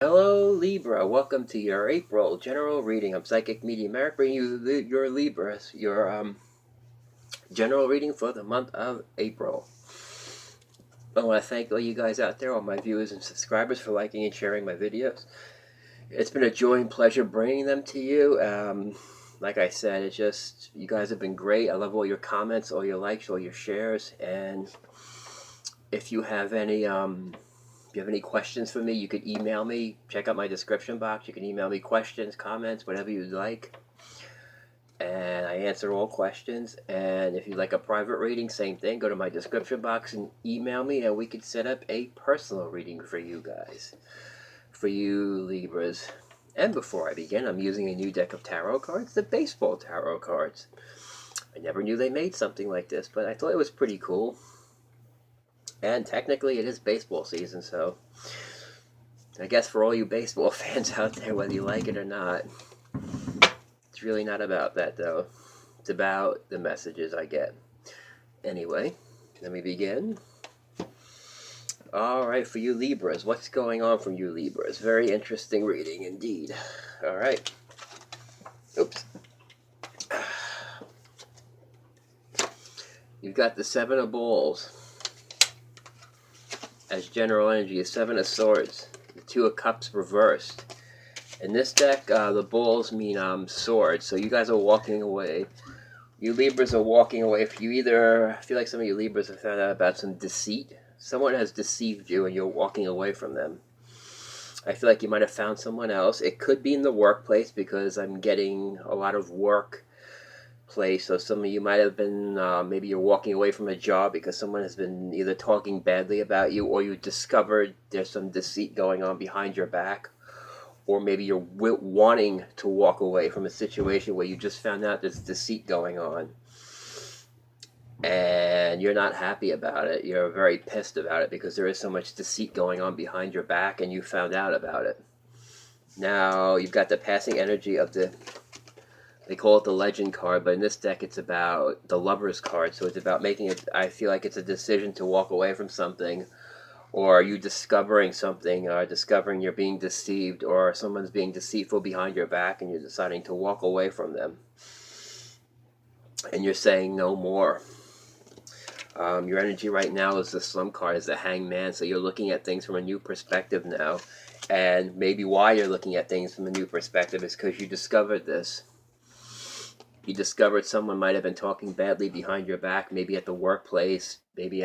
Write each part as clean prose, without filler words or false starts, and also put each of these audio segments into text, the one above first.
Hello, Libra. Welcome to your April general reading of Psychic Medium Eric, bringing you your Libras, your general reading for the month of April. I want to thank all you guys out there, all my viewers and subscribers, for liking and sharing my videos. It's been a joy and pleasure bringing them to you. Like I said, it's just, you guys have been great. I love all your comments, all your likes, all your shares, and if you have any if you have any questions for me, you could email me. Check out my description box. You can email me questions, comments, whatever you'd like. And I answer all questions. And if you'd like a private reading, same thing. Go to my description box and email me, and we could set up a personal reading for you guys, for you Libras. And before I begin, I'm using a new deck of tarot cards, the baseball tarot cards. I never knew they made something like this, but I thought it was pretty cool. And technically, it is baseball season, so I guess for all you baseball fans out there, whether you like it or not, it's really not about that, though. It's about the messages I get. Anyway, let me begin. Alright, for you Libras, what's going on for you Libras? Very interesting reading indeed. Alright. Oops. You've got the Seven of Balls as general energy, a Seven of Swords, the Two of Cups reversed. In this deck, the balls mean swords, so you guys are walking away. You Libras are walking away. You either, I feel like some of you Libras have found out about some deceit. Someone has deceived you and you're walking away from them. I feel like you might have found someone else. It could be in the workplace because I'm getting a lot of work place. So some of you might have been, maybe you're walking away from a job because someone has been either talking badly about you, or you discovered there's some deceit going on behind your back, or maybe you're wanting to walk away from a situation where you just found out there's deceit going on and you're not happy about it. You're very pissed about it because there is so much deceit going on behind your back and you found out about it. Now you've got the passing energy of they call it the legend card, but in this deck it's about the Lover's card. So it's about making it, I feel like it's a decision to walk away from something, or are you discovering something, discovering you're being deceived, or someone's being deceitful behind your back and you're deciding to walk away from them and you're saying no more. Your energy right now is the Slum card, is the Hangman, so you're looking at things from a new perspective now, and maybe why you're looking at things from a new perspective is because you discovered this. You discovered someone might have been talking badly behind your back, maybe at the workplace, maybe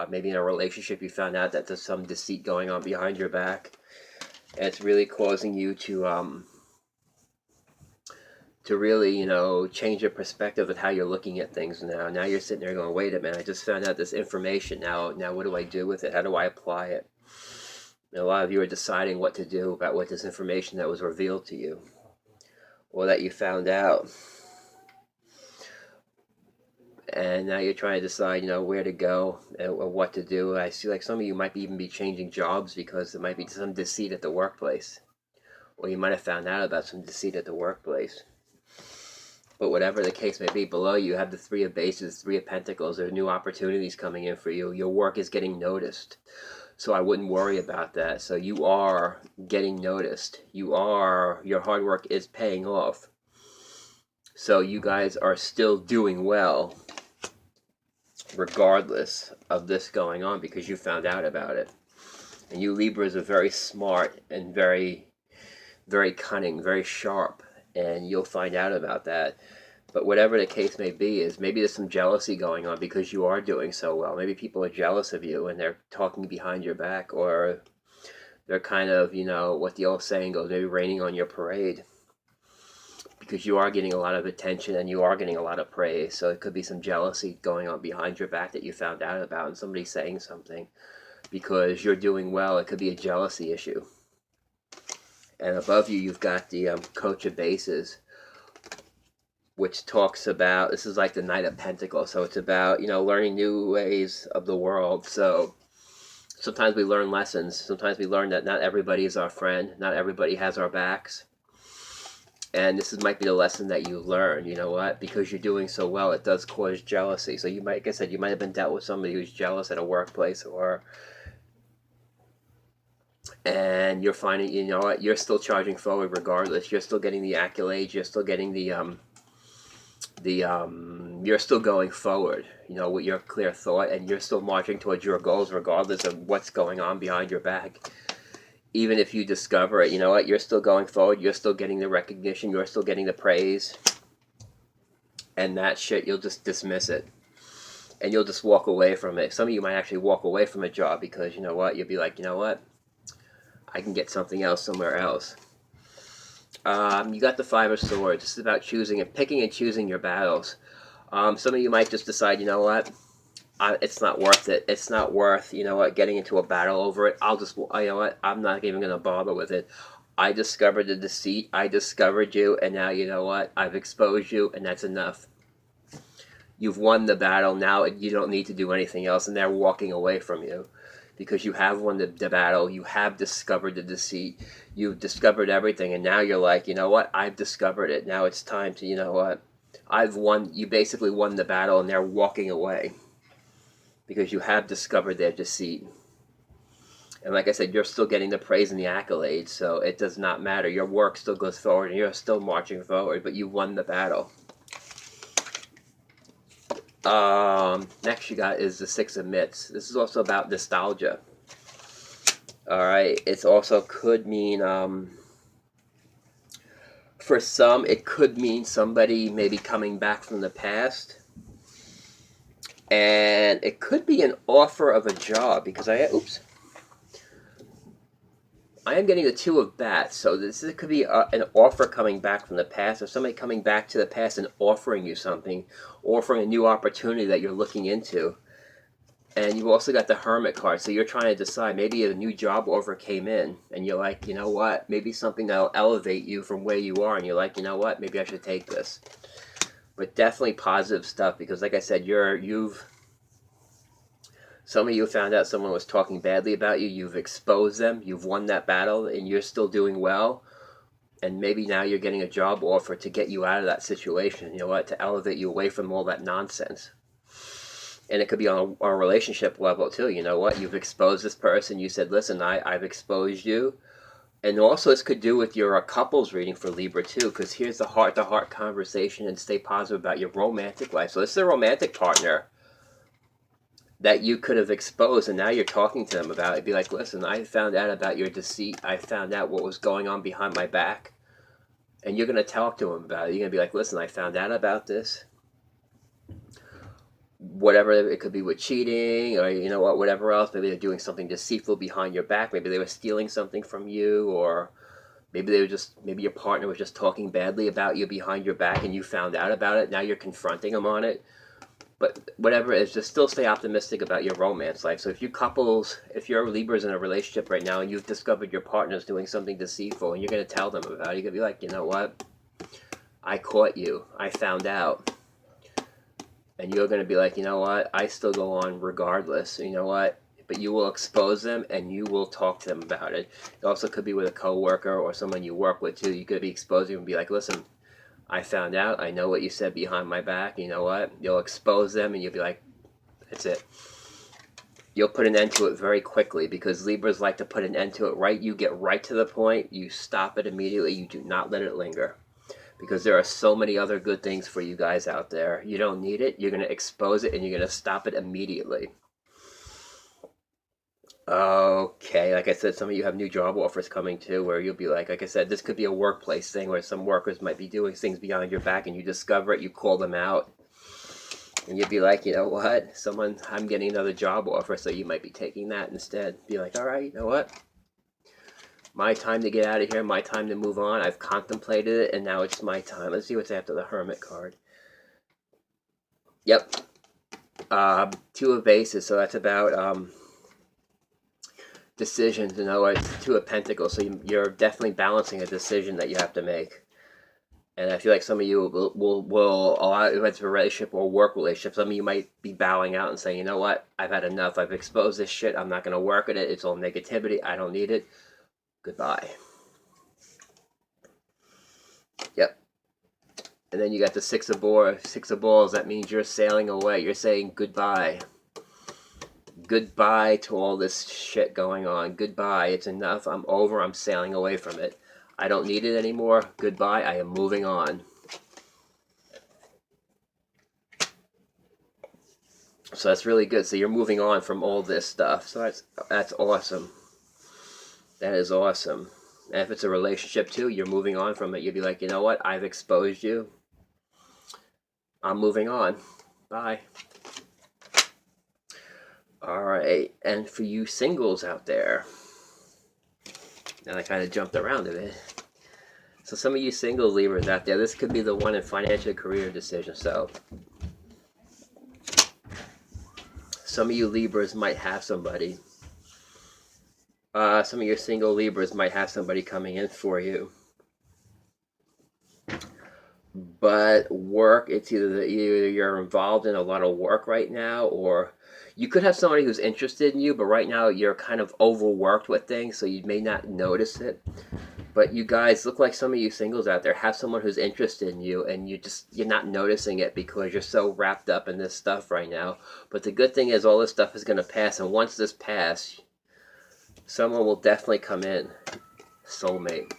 maybe in a relationship. You found out that there's some deceit going on behind your back, and it's really causing you to really, change your perspective of how you're looking at things now. Now you're sitting there going, wait a minute, I just found out this information. Now what do I do with it? How do I apply it? And a lot of you are deciding what to do about what this information that was revealed to you, or that you found out. And now you're trying to decide, where to go or what to do. I see like some of you might even be changing jobs because there might be some deceit at the workplace, or you might have found out about some deceit at the workplace. But whatever the case may be, below you have the Three of Bases, Three of Pentacles. There are new opportunities coming in for you. Your work is getting noticed, so I wouldn't worry about that. So you are getting noticed. Your hard work is paying off. So you guys are still doing well regardless of this going on, because you found out about it. And you Libras are very smart and very, very cunning, very sharp, and you'll find out about that. But whatever the case may be, is maybe there's some jealousy going on because you are doing so well. Maybe people are jealous of you and they're talking behind your back, or they're kind of, what the old saying goes, maybe raining on your parade, because you are getting a lot of attention and you are getting a lot of praise. So it could be some jealousy going on behind your back that you found out about, and somebody saying something because you're doing well. It could be a jealousy issue. And above you, you've got the Coach of Bases, which talks about, this is like the Knight of Pentacles. So it's about, learning new ways of the world. So sometimes we learn lessons. Sometimes we learn that not everybody is our friend. Not everybody has our backs. And this might be the lesson that you learn. You know what? Because you're doing so well, it does cause jealousy. So you might, like I said, you might have been dealt with somebody who's jealous at a workplace, or and you're finding, you know what, you're still charging forward regardless. You're still getting the accolades. You're still getting you're still going forward, you know, with your clear thought, and you're still marching towards your goals regardless of what's going on behind your back. Even if you discover it, you know what, you're still going forward. You're still getting the recognition. You're still getting the praise, and that shit, you'll just dismiss it. And you'll just walk away from it. Some of you might actually walk away from a job because, you know what, you'll be like, you know what, I can get something else somewhere else. You got the Five of Swords. This is about choosing and picking and choosing your battles. Some of you might just decide, you know what, it's not worth it. It's not worth, you know what, getting into a battle over it. I'll just, you know what, I'm not even going to bother with it. I discovered the deceit. I discovered you, and now, you know what, I've exposed you, and that's enough. You've won the battle. Now you don't need to do anything else, and they're walking away from you because you have won the battle. You have discovered the deceit. You've discovered everything, and now you're like, you know what, I've discovered it. Now it's time to, you know what, I've won. You basically won the battle, and they're walking away because you have discovered their deceit. And like I said, you're still getting the praise and the accolades, so it does not matter. Your work still goes forward, and you're still marching forward, but you won the battle. Next you got is the Six of Mitts. This is also about nostalgia. Alright, it also could mean, for some, it could mean somebody maybe coming back from the past. And it could be an offer of a job, because I am getting the Two of Bats, so this could be an offer coming back from the past, or somebody coming back to the past and offering you something, offering a new opportunity that you're looking into. And you've also got the Hermit card, so you're trying to decide, maybe a new job offer came in, and you're like, you know what, maybe something that'll elevate you from where you are, and you're like, you know what, maybe I should take this. But definitely positive stuff, because like I said, some of you found out someone was talking badly about you. You've exposed them. You've won that battle, and you're still doing well. And maybe now you're getting a job offer to get you out of that situation. You know what? To elevate you away from all that nonsense. And it could be on a relationship level too. You know what? You've exposed this person. You said, listen, I've exposed you. And also this could do with your couples reading for Libra too, because here's the heart-to-heart conversation, and stay positive about your romantic life. So this is a romantic partner that you could have exposed, and now you're talking to them about it. Be like, listen, I found out about your deceit. I found out what was going on behind my back. And you're going to talk to them about it. You're going to be like, listen, I found out about this. Whatever, it could be with cheating, or you know what, whatever else. Maybe they're doing something deceitful behind your back. Maybe they were stealing something from you, or maybe maybe your partner was just talking badly about you behind your back, and you found out about it. Now you're confronting them on it. But whatever it is, just still stay optimistic about your romance life. So if you're Libras in a relationship right now, and you've discovered your partner's doing something deceitful, and you're going to tell them about it, you're going to be like, you know what? I caught you. I found out. And you're going to be like, you know what? I still go on regardless. You know what? But you will expose them, and you will talk to them about it. It also could be with a coworker or someone you work with too. You could be exposing and be like, listen, I found out. I know what you said behind my back. You know what? You'll expose them, and you'll be like, that's it. You'll put an end to it very quickly, because Libras like to put an end to it right. You get right to the point. You stop it immediately. You do not let it linger, because there are so many other good things for you guys out there. You don't need it. You're going to expose it, and you're going to stop it immediately. Okay, like I said, some of you have new job offers coming too, where you'll be like I said, this could be a workplace thing where some workers might be doing things behind your back, and you discover it, you call them out, and you'd be like, you know what, I'm getting another job offer, so you might be taking that instead. Be like, all right, you know what, my time to get out of here, my time to move on. I've contemplated it, and now it's my time. Let's see what's after the Hermit card. Yep. Two of Aces, so that's about decisions. In other words, Two of Pentacles, so you're definitely balancing a decision that you have to make. And I feel like some of you will a lot of it's a relationship or work relationship, some of you might be bowing out and saying, you know what, I've had enough. I've exposed this shit. I'm not going to work at it. It's all negativity. I don't need it. Goodbye. Yep. And then you got the Six of Balls. That means you're sailing away. You're saying goodbye. Goodbye to all this shit going on. Goodbye. It's enough. I'm over. I'm sailing away from it. I don't need it anymore. Goodbye. I am moving on. So that's really good. So you're moving on from all this stuff. So that's awesome. That is awesome. And if it's a relationship too, you're moving on from it. You'll be like, you know what? I've exposed you. I'm moving on. Bye. All right. And for you singles out there, and I kind of jumped around a bit. So some of you single Libras out there, this could be the one in financial career decision. So some of you Libras might have somebody. Some of your single Libras might have somebody coming in for you. But work, it's either you're involved in a lot of work right now, or you could have somebody who's interested in you, but right now you're kind of overworked with things, so you may not notice it. But you guys look like some of you singles out there have someone who's interested in you, and you're not noticing it because you're so wrapped up in this stuff right now. But the good thing is all this stuff is going to pass, and once this passes, someone will definitely come in. Soulmate.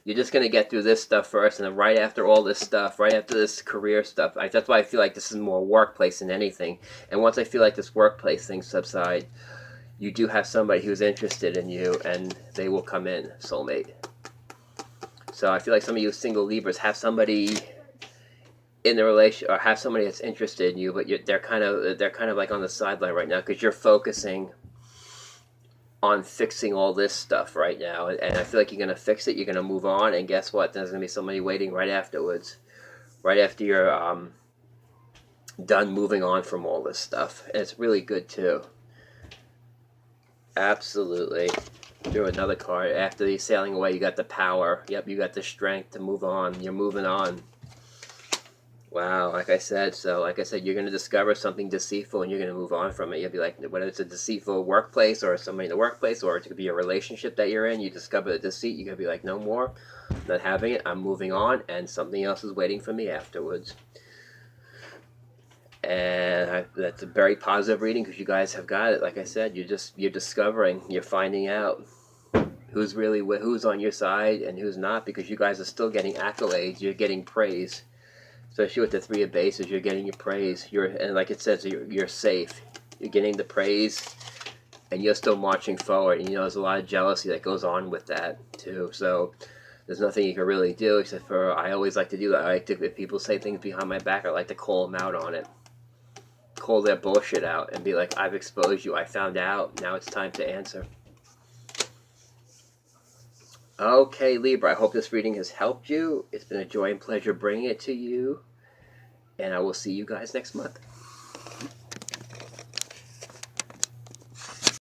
You're just going to get through this stuff first, and then right after all this stuff, right after this career stuff, that's why I feel like this is more workplace than anything. And once I feel like this workplace thing subsides, you do have somebody who's interested in you, and they will come in, soulmate. So I feel like some of you single Libras have somebody in the relation, or have somebody that's interested in you, but they're kind of like on the sideline right now because you're focusing on fixing all this stuff right now, and I feel like you're going to fix it, you're going to move on, and guess what? There's going to be somebody waiting right afterwards, right after you're done moving on from all this stuff, and it's really good too. Absolutely. Drew another card. After you're sailing away, you got the power. Yep, you got the strength to move on. You're moving on. Wow, like I said, you're going to discover something deceitful and you're going to move on from it. You'll be like, whether it's a deceitful workplace or somebody in the workplace, or it could be a relationship that you're in, you discover the deceit, you're going to be like, no more, I'm not having it, I'm moving on, and something else is waiting for me afterwards. And that's a very positive reading because you guys have got it. Like I said, you're discovering, you're finding out who's on your side and who's not, because you guys are still getting accolades, you're getting praise. Especially with the Three of Bases, you're getting your praise. And like it says, you're safe. You're getting the praise, and you're still marching forward. And there's a lot of jealousy that goes on with that too. So there's nothing you can really do except for, I always like to do that. If people say things behind my back, I like to call them out on it. Call their bullshit out and be like, I've exposed you. I found out. Now it's time to answer. Okay, Libra, I hope this reading has helped you. It's been a joy and pleasure bringing it to you. And I will see you guys next month.